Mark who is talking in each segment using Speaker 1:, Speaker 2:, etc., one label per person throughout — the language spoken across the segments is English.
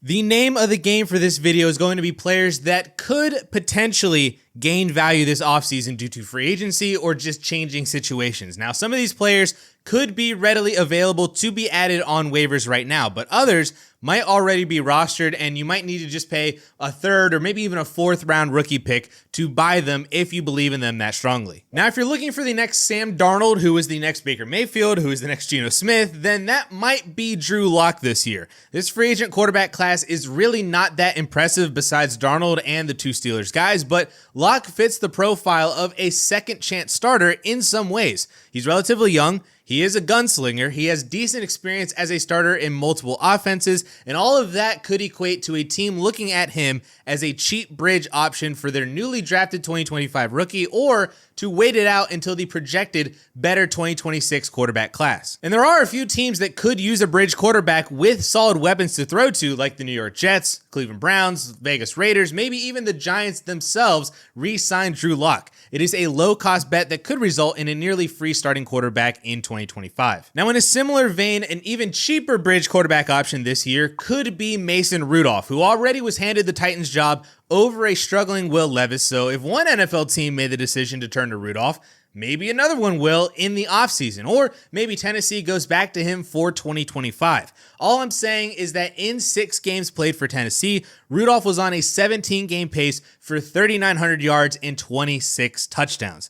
Speaker 1: The name of the game for this video is going to be players that could potentially gain value this offseason due to free agency or just changing situations. Now, some of these players could be readily available to be added on waivers right now, but others might already be rostered, and you might need to just pay a third or maybe even a fourth round rookie pick to buy them if you believe in them that strongly. Now, if you're looking for the next Sam Darnold, who is the next Baker Mayfield, who is the next Geno Smith, then that might be Drew Lock this year. This free agent quarterback class is really not that impressive besides Darnold and the two Steelers guys, but Lock fits the profile of a second chance starter in some ways. He's relatively young. He is a gunslinger, he has decent experience as a starter in multiple offenses, and all of that could equate to a team looking at him as a cheap bridge option for their newly drafted 2025 rookie, or to wait it out until the projected better 2026 quarterback class. And there are a few teams that could use a bridge quarterback with solid weapons to throw to, like the New York Jets, Cleveland Browns, Vegas Raiders, maybe even the Giants themselves re-signed Drew Lock. It is a low-cost bet that could result in a nearly free starting quarterback in 2025. Now, in a similar vein, an even cheaper bridge quarterback option this year could be Mason Rudolph, who already was handed the Titans job over a struggling Will Levis. So if one NFL team made the decision to turn to Rudolph, maybe another one will in the offseason, or maybe Tennessee goes back to him for 2025. All I'm saying is that in 6 games played for Tennessee, Rudolph was on a 17-game pace for 3,900 yards and 26 touchdowns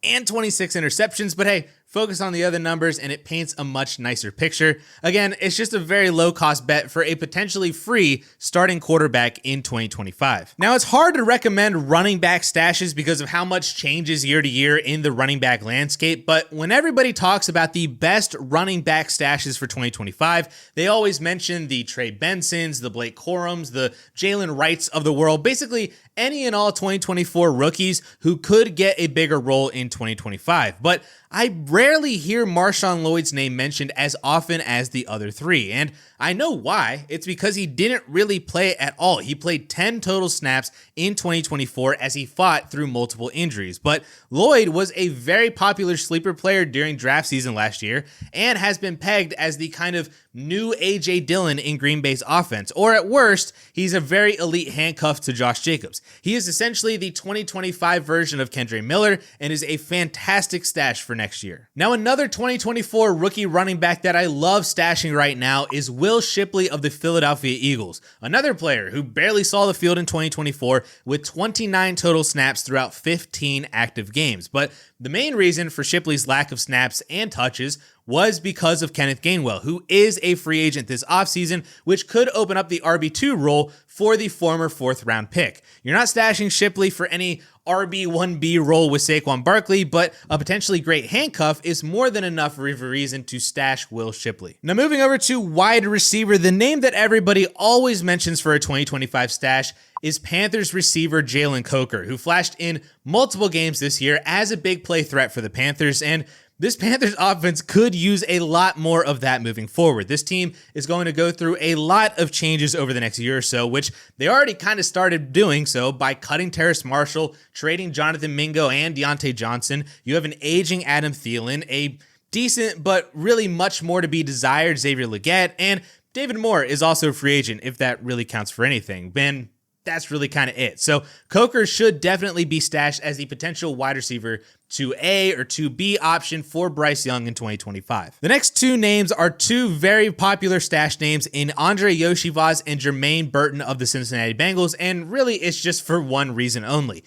Speaker 1: and 26 interceptions, but hey, focus on the other numbers and it paints a much nicer picture. Again, it's just a very low-cost bet for a potentially free starting quarterback in 2025. Now, it's hard to recommend running back stashes because of how much changes year to year in the running back landscape, but when everybody talks about the best running back stashes for 2025, they always mention the Trey Bensons, the Blake Corums, the Jalen Wrights of the world, basically any and all 2024 rookies who could get a bigger role in 2025. But I rarely hear MarShawn Lloyd's name mentioned as often as the other three, and I know why. It's because he didn't really play at all. He played 10 total snaps in 2024 as he fought through multiple injuries, but Lloyd was a very popular sleeper player during draft season last year and has been pegged as the kind of new A.J. Dillon in Green Bay's offense, or at worst, he's a very elite handcuff to Josh Jacobs. He is essentially the 2025 version of Kendre Miller and is a fantastic stash for next year. Now, another 2024 rookie running back that I love stashing right now is Will Shipley of the Philadelphia Eagles, another player who barely saw the field in 2024 with 29 total snaps throughout 15 active games. But the main reason for Shipley's lack of snaps and touches was because of Kenneth Gainwell, who is a free agent this offseason, which could open up the RB2 role for the former 4th round pick. You're not stashing Shipley for any RB1B role with Saquon Barkley, but a potentially great handcuff is more than enough of a reason to stash Will Shipley. Now, moving over to wide receiver, the name that everybody always mentions for a 2025 stash is Panthers receiver Jalen Coker, who flashed in multiple games this year as a big play threat for the Panthers, and this Panthers offense could use a lot more of that moving forward. This team is going to go through a lot of changes over the next year or so, which they already kind of started doing so by cutting Terrace Marshall, trading Jonathan Mingo and Deontay Johnson. You have an aging Adam Thielen, a decent but really much more to be desired Xavier Legette, and David Moore is also a free agent, if that really counts for anything. Ben, that's really kind of it. So Coker should definitely be stashed as the potential wide receiver 2A or 2B option for Bryce Young in 2025. The next 2 names are 2 very popular stash names in Andre Yoshivas and Jermaine Burton of the Cincinnati Bengals, and really it's just for one reason only: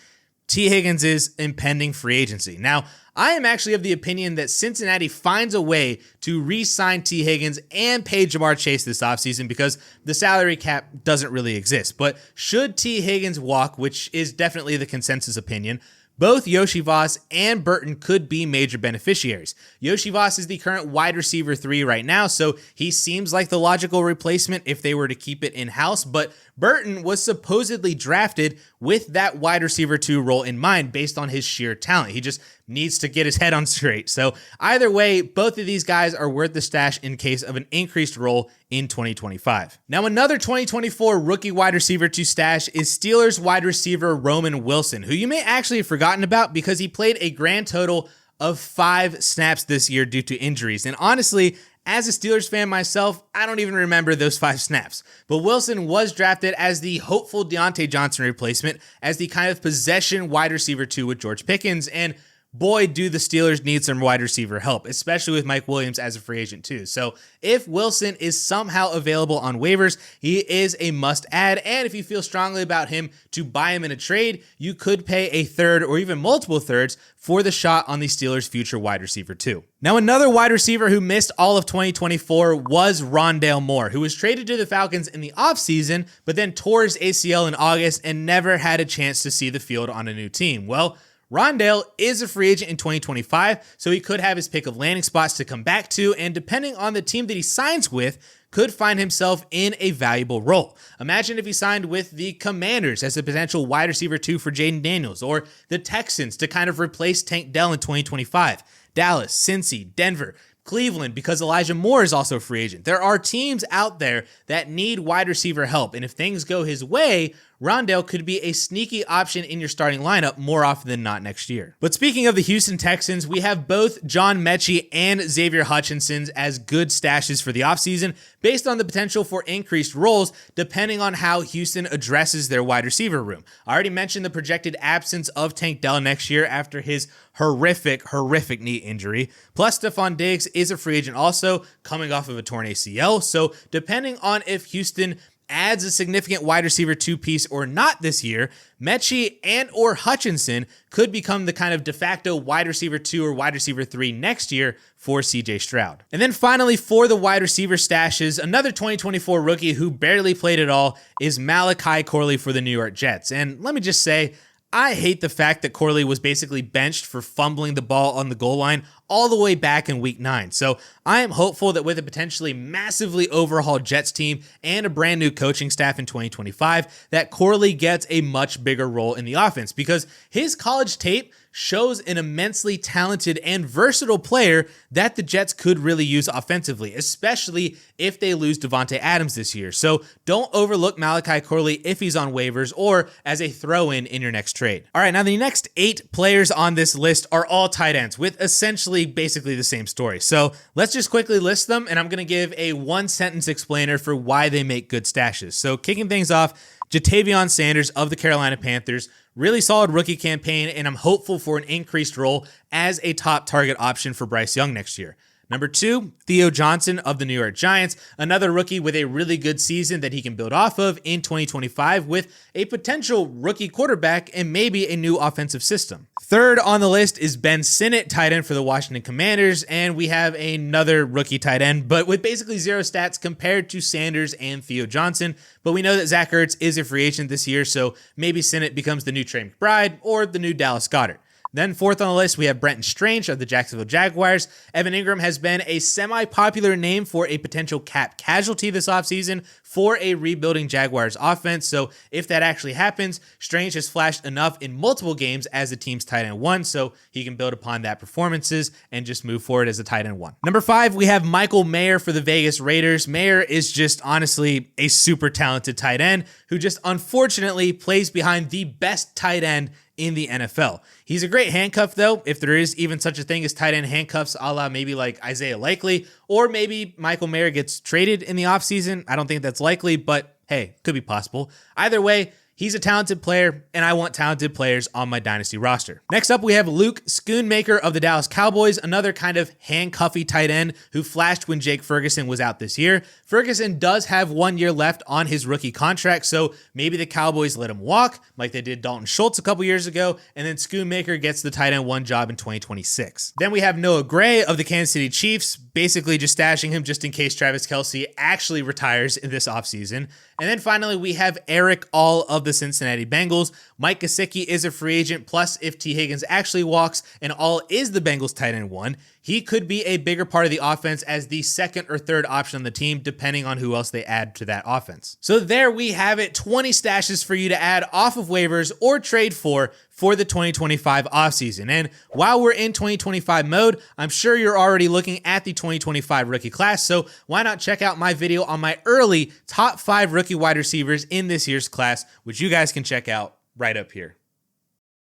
Speaker 1: T. Higgins' impending free agency. Now, I am actually of the opinion that Cincinnati finds a way to re-sign T. Higgins and pay Jamar Chase this offseason because the salary cap doesn't really exist. But should T. Higgins walk, which is definitely the consensus opinion, both Yoshivas and Burton could be major beneficiaries. Yoshivas is the current wide receiver 3 right now, so he seems like the logical replacement if they were to keep it in-house, but Burton was supposedly drafted with that wide receiver 2 role in mind based on his sheer talent. He just needs to get his head on straight. So either way, both of these guys are worth the stash in case of an increased role in 2025. Now, another 2024 rookie wide receiver to stash is Steelers wide receiver Roman Wilson, who you may actually have forgotten about because he played a grand total of 5 snaps this year due to injuries. And honestly, As a Steelers fan myself, I don't even remember those 5 snaps. But Wilson was drafted as the hopeful Deontay Johnson replacement, as the kind of possession wide receiver 2 with George Pickens, and boy, do the Steelers need some wide receiver help, especially with Mike Williams as a free agent too. So if Wilson is somehow available on waivers, he is a must add. And if you feel strongly about him to buy him in a trade, you could pay a third or even multiple thirds for the shot on the Steelers' future wide receiver too. Now, another wide receiver who missed all of 2024 was Rondale Moore, who was traded to the Falcons in the offseason, but then tore his ACL in August and never had a chance to see the field on a new team. Well, Rondale is a free agent in 2025, so he could have his pick of landing spots to come back to, and depending on the team that he signs with, could find himself in a valuable role. Imagine if he signed with the Commanders as a potential wide receiver 2 for Jaden Daniels, or the Texans to kind of replace Tank Dell in 2025, Dallas, Cincy, Denver, Cleveland, because Elijah Moore is also a free agent. There are teams out there that need wide receiver help, and if things go his way, Rondale could be a sneaky option in your starting lineup more often than not next year. But speaking of the Houston Texans, we have both John Mechie and Xavier Hutchinson as good stashes for the offseason based on the potential for increased roles depending on how Houston addresses their wide receiver room. I already mentioned the projected absence of Tank Dell next year after his horrific knee injury. Plus, Stephon Diggs is a free agent also, coming off of a torn ACL. So depending on if Houston adds a significant wide receiver 2 piece or not this year, Mechie and or Hutchinson could become the kind of de facto wide receiver 2 or wide receiver 3 next year for CJ Stroud. And then finally, for the wide receiver stashes, another 2024 rookie who barely played at all is Malachi Corley for the New York Jets. And let me just say, I hate the fact that Corley was basically benched for fumbling the ball on the goal line all the way back in week 9. So I am hopeful that with a potentially massively overhauled Jets team and a brand new coaching staff in 2025, that Corley gets a much bigger role in the offense, because his college tape shows an immensely talented and versatile player that the Jets could really use offensively, especially if they lose Devontae Adams this year. So don't overlook Malachi Corley if he's on waivers or as a throw-in in your next trade. All right, now the next 8 players on this list are all tight ends with essentially basically the same story. So let's just quickly list them, and I'm going to give a 1-sentence explainer for why they make good stashes. So kicking things off, Jatavion Sanders of the Carolina Panthers. Really solid rookie campaign, and I'm hopeful for an increased role as a top target option for Bryce Young next year. Number 2, Theo Johnson of the New York Giants, another rookie with a really good season that he can build off of in 2025 with a potential rookie quarterback and maybe a new offensive system. Third on the list is Ben Sinnott, tight end for the Washington Commanders, and we have another rookie tight end, but with basically zero stats compared to Sanders and Theo Johnson. But we know that Zach Ertz is a free agent this year, so maybe Sinnott becomes the new Trey McBride or the new Dallas Goedert. Then fourth on the list, we have Brenton Strange of the Jacksonville Jaguars. Evan Ingram has been a semi-popular name for a potential cap casualty this offseason for a rebuilding Jaguars offense. So if that actually happens, Strange has flashed enough in multiple games as the team's tight end 1, so he can build upon that performances and just move forward as a tight end 1. Number 5, we have Michael Mayer for the Vegas Raiders. Mayer is just honestly a super talented tight end who just unfortunately plays behind the best tight end in the NFL. He's a great handcuff though, if there is even such a thing as tight end handcuffs, a la maybe like Isaiah Likely, or maybe Michael Mayer gets traded in the offseason. I don't think that's likely, but hey, could be possible. Either way, he's a talented player, and I want talented players on my Dynasty roster. Next up, we have Luke Schoonmaker of the Dallas Cowboys, another kind of handcuffy tight end who flashed when Jake Ferguson was out this year. Ferguson does have 1 year left on his rookie contract, so maybe the Cowboys let him walk like they did Dalton Schultz a couple years ago, and then Schoonmaker gets the tight end 1 job in 2026. Then we have Noah Gray of the Kansas City Chiefs, basically just stashing him just in case Travis Kelce actually retires in this offseason. And then finally, we have Eric All of the Cincinnati Bengals. Mike Gesicki is a free agent, plus if T. Higgins actually walks and All is the Bengals tight end 1, he could be a bigger part of the offense as the second or third option on the team, depending on who else they add to that offense. So there we have it, 20 stashes for you to add off of waivers or trade for the 2025 offseason. And while we're in 2025 mode, I'm sure you're already looking at the 2025 rookie class, so why not check out my video on my early top 5 rookie wide receivers in this year's class, which you guys can check out right up here.